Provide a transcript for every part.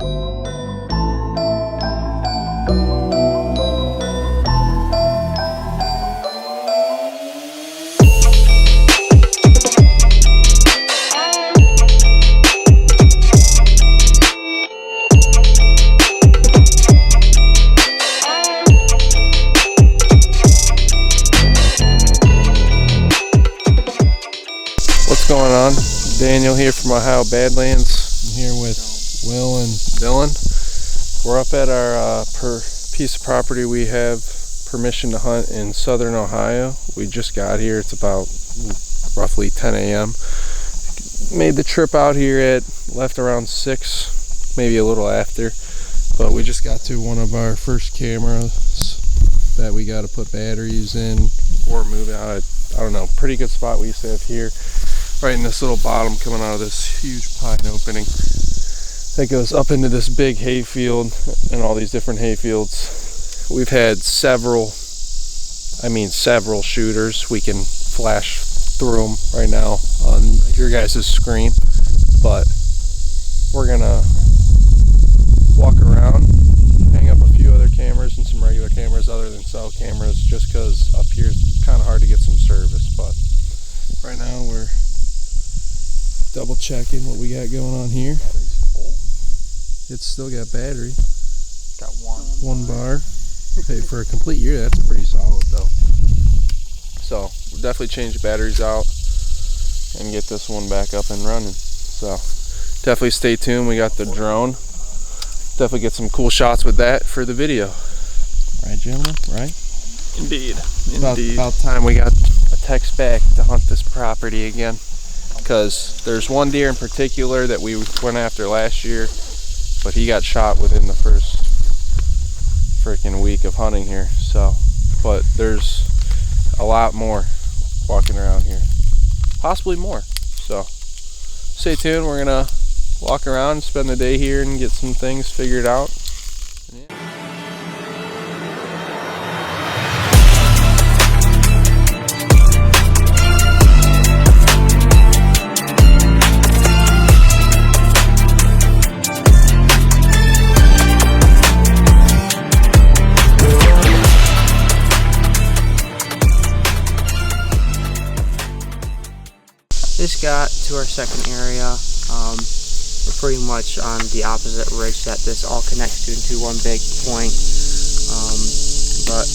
What's going on? Daniel here from Ohio Badlands. I'm here with Will and Dylan. We're up at our piece of property we have permission to hunt in southern Ohio. We just got here. It's about roughly 10 a.m. Made the trip out here left around 6, maybe a little after. But we just got to one of our first cameras that we got to put batteries in or move out. I don't know, pretty good spot we used to have here. Right in this little bottom coming out of this huge pine opening that goes up into this big hayfield and all these different hayfields. We've had several shooters. We can flash through them right now on your guys' screen, but we're gonna walk around, hang up a few other cameras and some regular cameras other than cell cameras, just because up here it's kind of hard to get some service. But right now we're double checking what we got going on here. Battery's full. It's still got battery. Got one bar. Hey, for a complete year, that's pretty solid though. So we'll definitely change the batteries out and get this one back up and running. So definitely stay tuned. We got the drone. Definitely get some cool shots with that for the video. Right, gentlemen? Right? Indeed. About time we got a text back to hunt this property again. Because there's one deer in particular that we went after last year, but he got shot within the first freaking week of hunting here. So, but there's a lot more walking around here, possibly more. So stay tuned. We're gonna walk around, spend the day here, and get some things figured out. Yeah. Just got to our second area. We're pretty much on the opposite ridge that this all connects to into one big point. But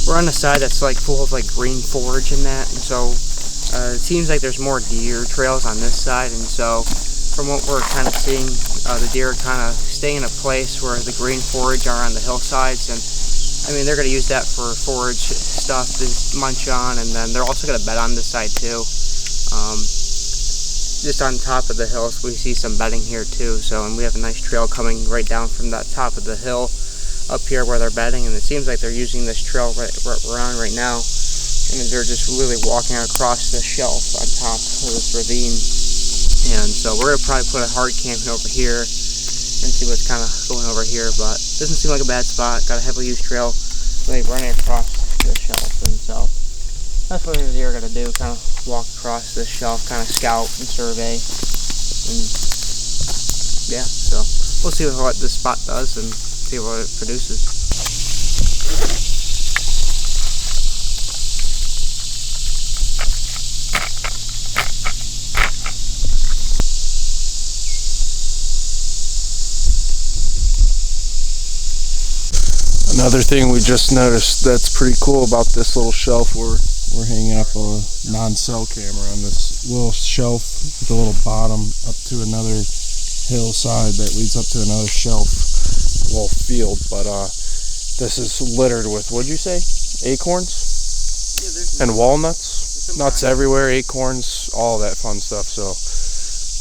we're on the side that's like full of like green forage and that, and so it seems like there's more deer trails on this side. And so from what we're kind of seeing, the deer kind of stay in a place where the green forage are on the hillsides, and I mean they're going to use that for forage stuff to munch on, and then they're also going to bed on this side too. Just on top of the hills we see some bedding here too, and we have a nice trail coming right down from that top of the hill up here where they're bedding, and it seems like they're using this trail right we're on right now, and they're just really walking across the shelf on top of this ravine. And so we're gonna probably put a hard camp over here and see what's kind of going over here, but it doesn't seem like a bad spot. Got a heavily used trail really running across the shelf, and so that's what the deer are going to do, kind of walk across this shelf, kind of scout and survey, and yeah, so we'll see what this spot does and see what it produces. Another thing we just noticed that's pretty cool about this little shelf, we're hanging up a non-cell camera on this little shelf with a little bottom up to another hillside that leads up to another shelf, little field. But this is littered with, what'd you say, acorns? Yeah, and walnuts, nuts everywhere, acorns, all that fun stuff. So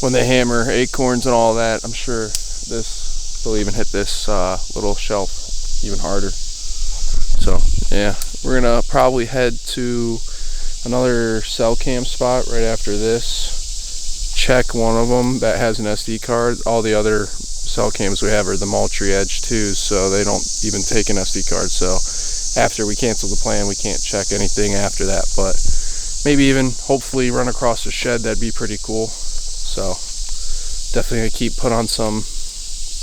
when they hammer acorns and all that, I'm sure they'll even hit this little shelf even harder. So yeah, we're gonna probably head to another cell cam spot right after this. Check one of them that has an SD card. All the other cell cams we have are the Moultrie Edge 2, so they don't even take an SD card. So after we cancel the plan, we can't check anything after that. But maybe even hopefully run across a shed. That'd be pretty cool. So definitely gonna keep put on some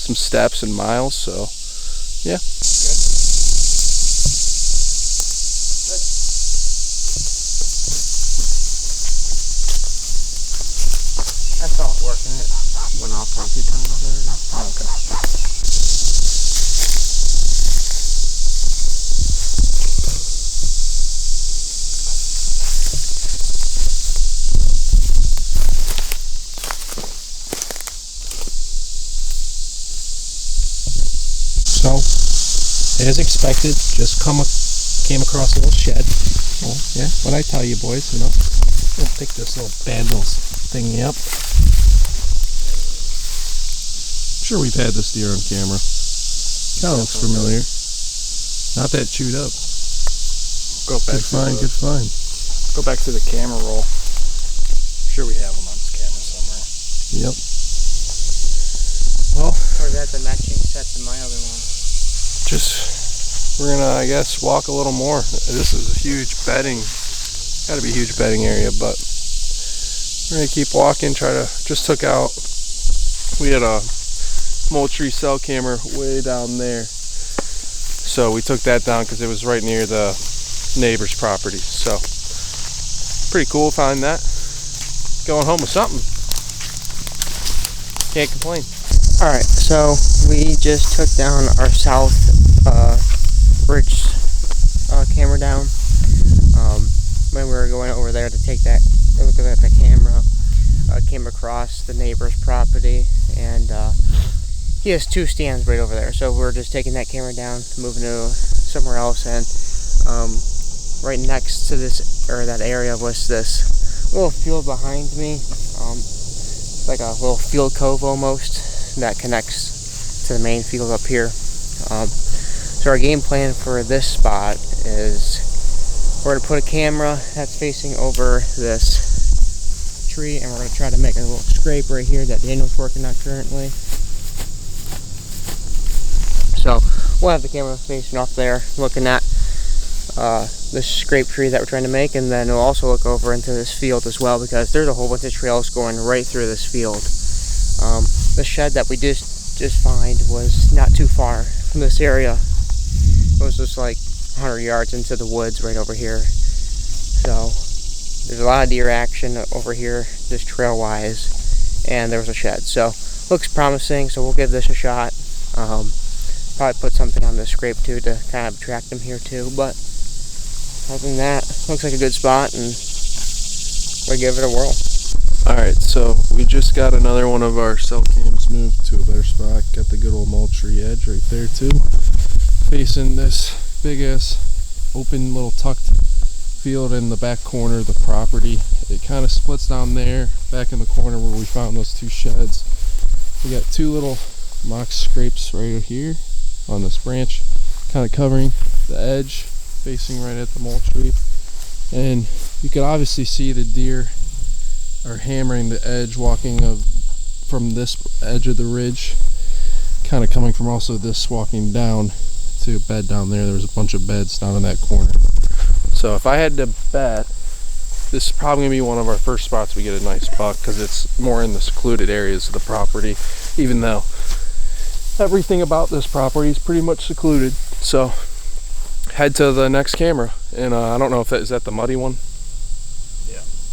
some steps and miles. So yeah. I saw it working. It went off like 2 times already. Okay. So, as expected, just came across a little shed. Well, yeah, what I tell you boys, you know. We'll pick this little Bandles thingy up. Sure, we've had this deer on camera. Kind of looks familiar. Not that chewed up. Go back. Good find. Go back to the camera roll. Sure, we have them on this camera somewhere. Yep. Well, or that's a matching set to my other one. We're gonna, I guess, walk a little more. This is a huge bedding, gotta be a huge bedding area, but we're gonna keep walking. We had a Moultrie cell camera way down there, so we took that down because it was right near the neighbor's property. So pretty cool, find that. Going home with something. Can't complain. Alright, so we just took down our south ridge camera down. When we were going over there to take that look at the camera, came across the neighbor's property, and he has 2 stands right over there. So we're just taking that camera down, moving to somewhere else, and right next to this, or that area, was this little field behind me. It's like a little field cove almost that connects to the main field up here. So our game plan for this spot is we're going to put a camera that's facing over this tree, and we're going to try to make a little scrape right here that Daniel's working on currently. So we'll have the camera facing off there looking at this scrape tree that we're trying to make, and then we'll also look over into this field as well, because there's a whole bunch of trails going right through this field. The shed that we just find was not too far from this area. It was just like 100 yards into the woods right over here. So there's a lot of deer action over here, just trail wise, and there was a shed. So looks promising, so we'll give this a shot. Probably put something on the scrape too to kind of attract them here too, but other than that, looks like a good spot, and we'll give it a whirl. Alright, so we just got another one of our cell cams moved to a better spot. Got the good old Moultrie edge right there too, facing this big ass open little tucked field in the back corner of the property. It kind of splits down there, back in the corner where we found those 2 sheds. We got 2 little mock scrapes right here on this branch, kind of covering the edge, facing right at the Moultrie. And you could obviously see the deer are hammering the edge, walking from this edge of the ridge, kind of coming from also this, walking down to a bed down there. There was a bunch of beds down in that corner. So if I had to bet, this is probably going to be one of our first spots we get a nice buck, because it's more in the secluded areas of the property, even though everything about this property is pretty much secluded. So head to the next camera, and I don't know if is that the muddy one?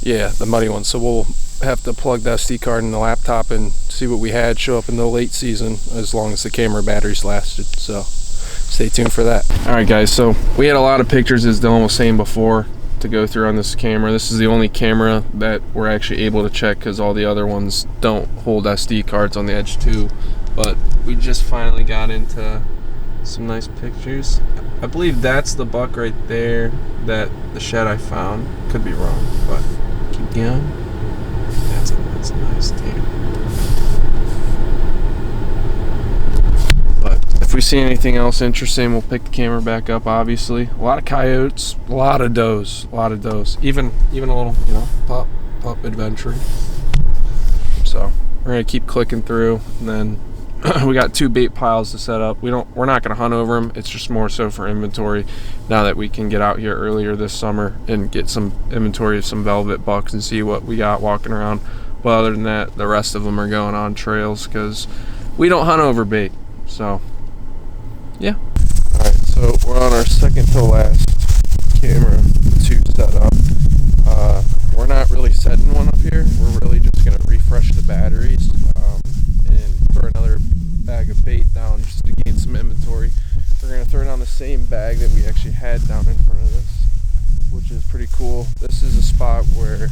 Yeah, the muddy one. So we'll have to plug the SD card in the laptop and see what we had show up in the late season, as long as the camera batteries lasted. So stay tuned for that. Alright guys, so we had a lot of pictures, as Dylan was saying before, to go through on this camera. This is the only camera that we're actually able to check, because all the other ones don't hold SD cards on the Edge 2. But we just finally got into some nice pictures. I believe that's the buck right there, that the shed I found. Could be wrong, but keep going. That's a nice deer. But if we see anything else interesting, we'll pick the camera back up. Obviously, a lot of coyotes, a lot of does, even a little, pup adventure. So we're gonna keep clicking through, and then we got 2 bait piles to set up. We're not gonna hunt over them. It's just more so for inventory, now that we can get out here earlier this summer and get some inventory of some velvet bucks and see what we got walking around. But other than that, the rest of them are going on trails, because we don't hunt over bait, so yeah. All right, so we're on our second to last camera to set up. We're not really setting one up here. We're really just gonna refresh the batteries and throw another bag of bait down just to gain some inventory. We're gonna throw it on the same bag that we actually had down in front of this, which is pretty cool. This is a spot where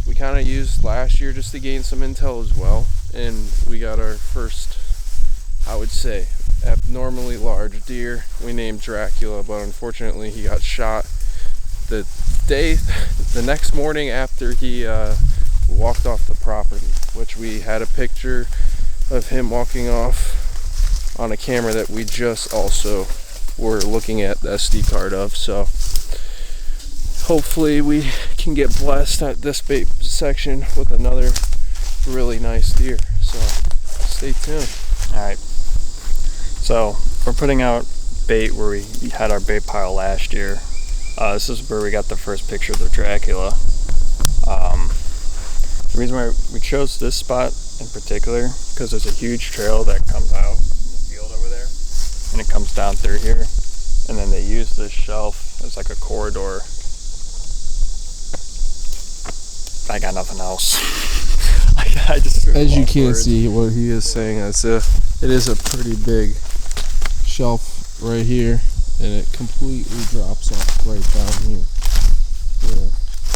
we kind of used last year just to gain some intel as well, and we got our first, I would say, abnormally large deer. We named Dracula, but unfortunately he got shot the next morning after he walked off the property, which we had a picture of him walking off on a camera that we just also were looking at the SD card of. So hopefully we can get blessed at this bait section with another really nice deer, so stay tuned. All right, so we're putting out bait where we had our bait pile last year. This is where we got the first picture of the Dracula. The reason why we chose this spot in particular, because there's a huge trail that comes out in the field over there, and it comes down through here, and then they use this shelf as like a corridor. I got nothing else. I just As you can see, what he is saying, it is a pretty big shelf right here, and it completely drops off right down here. Where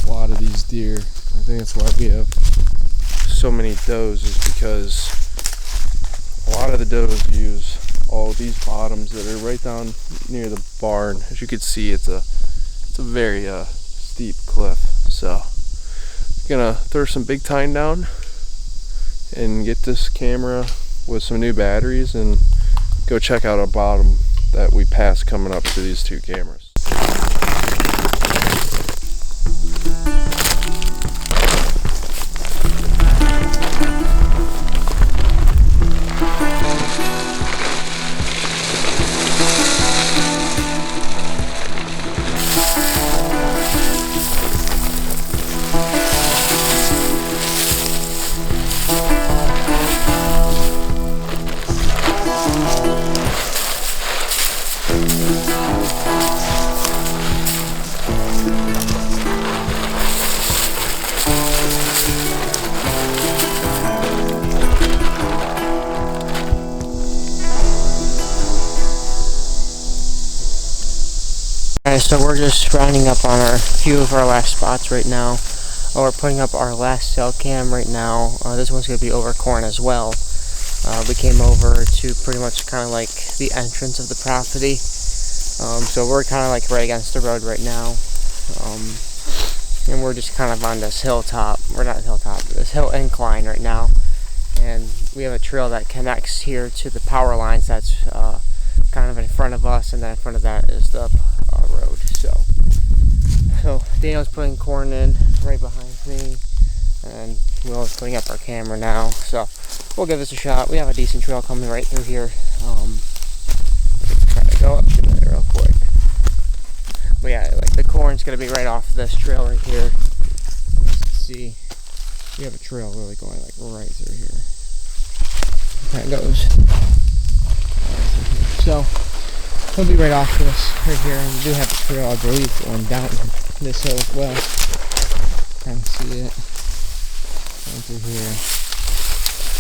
a lot of these deer, I think that's why we have so many does, is because a lot of the does use all these bottoms that are right down near the barn. As you can see, it's a very steep cliff. So gonna throw some big tine down and get this camera with some new batteries and go check out a bottom that we passed coming up to these two cameras. So we're just rounding up on a few of our last spots right now. We're putting up our last cell cam right now. This one's going to be over corn as well. We came over to pretty much kind of like the entrance of the property. So we're kind of like right against the road right now. And we're just kind of on this hilltop. We're not hilltop, this hill incline right now. And we have a trail that connects here to the power lines that's kind of in front of us, and then in front of that is the road. So Daniel's putting corn in right behind me, and Will's putting up our camera now. So we'll give this a shot. We have a decent trail coming right through here. Try to go up to it real quick. But yeah, like the corn's gonna be right off this trail right here. Let's see, we have a trail really going like right through here. There it goes. So we'll be right off this right here, and we do have a trail, I believe, going down this hill as well. Kind of see it going through here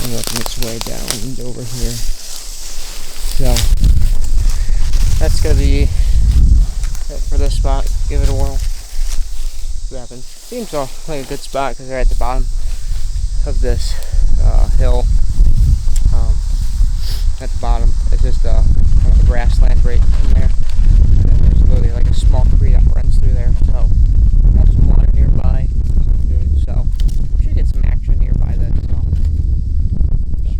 and working its way down and over here. So that's gonna be it for this spot. Give it a whirl. See what happens. Seems like a good spot because they're at the bottom of this hill. At the bottom, it's just kind of a grassland right in there, and there's literally like a small creek that runs through there. So we have some water nearby, some food. So we should get some action nearby then. So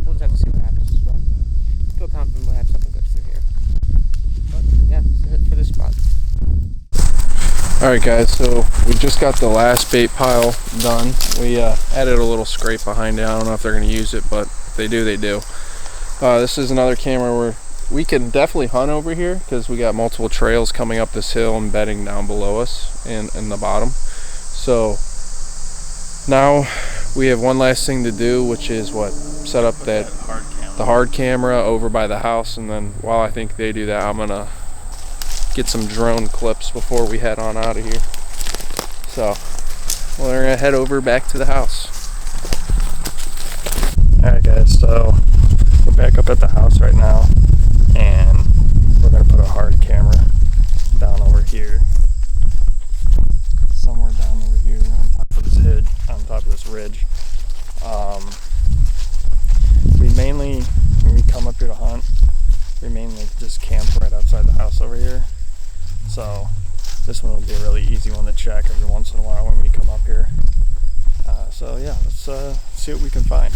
we'll just have to see what happens. So I feel confident we'll have something good through here. But yeah, that's it for this spot. Alright guys, so we just got the last bait pile done. We added a little scrape behind it. I don't know if they're going to use it, but if they do, they do. This is another camera where we can definitely hunt over here because we got multiple trails coming up this hill and bedding down below us in the bottom. So now we have one last thing to do, which is what? Set up that hard camera the hard camera over by the house, and then while I think they do that, I'm gonna get some drone clips before we head on out of here. So we're gonna head over back to the house. Alright guys, so we're back up at the house right now, and we're gonna put a hard camera down over here, somewhere down over here on top of this ridge. We mainly, when we come up here to hunt, we mainly just camp right outside the house over here. So this one will be a really easy one to check every once in a while when we come up here. So yeah, let's see what we can find.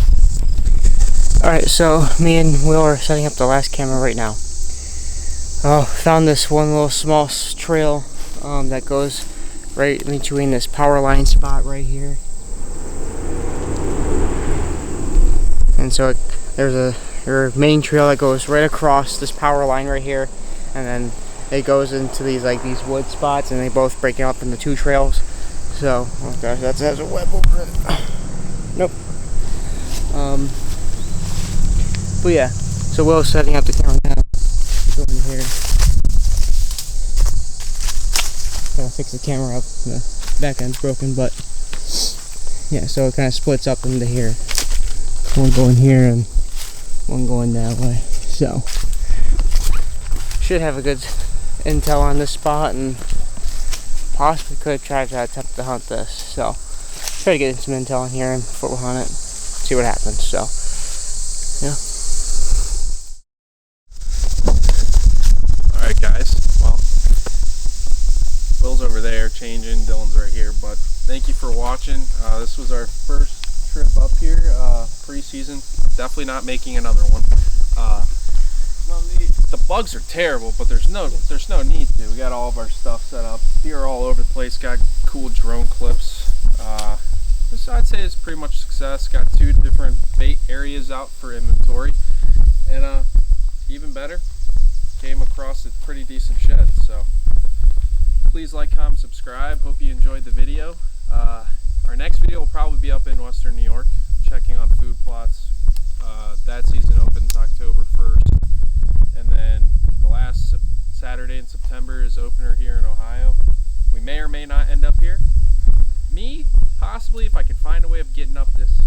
Alright, so me and Will are setting up the last camera right now. Found this one little small trail that goes right in between this power line spot right here. And so there's your main trail that goes right across this power line right here, and then it goes into these wood spots, and they both break it up into two trails. So, oh gosh, that's a web over it. Nope. But yeah, so Will's setting up the camera now. Go in here. Gotta fix the camera up. The back end's broken, but yeah, so it kind of splits up into here. One going here and one going that way. So should have a good intel on this spot, and possibly could try to attempt to hunt this. So try to get some intel in here before we hunt it, see what happens. So yeah. Alright guys, well, Will's over there changing, Dylan's right here, but thank you for watching. This was our first trip up here, pre-season. Definitely not making another one. The bugs are terrible, but there's no need to. We got all of our stuff set up. Deer are all over the place, got cool drone clips. This I'd say is pretty much success. Got 2 different bait areas out for inventory, and even better, came across a pretty decent shed. So please like, comment, subscribe. Hope you enjoyed the video. Our next video will probably be up in Western New York, checking on food plots. That season opens October 1st, and then the last Saturday in September is opener here in Ohio. We may or may not end up here. Me, possibly, if I can find a way of getting up this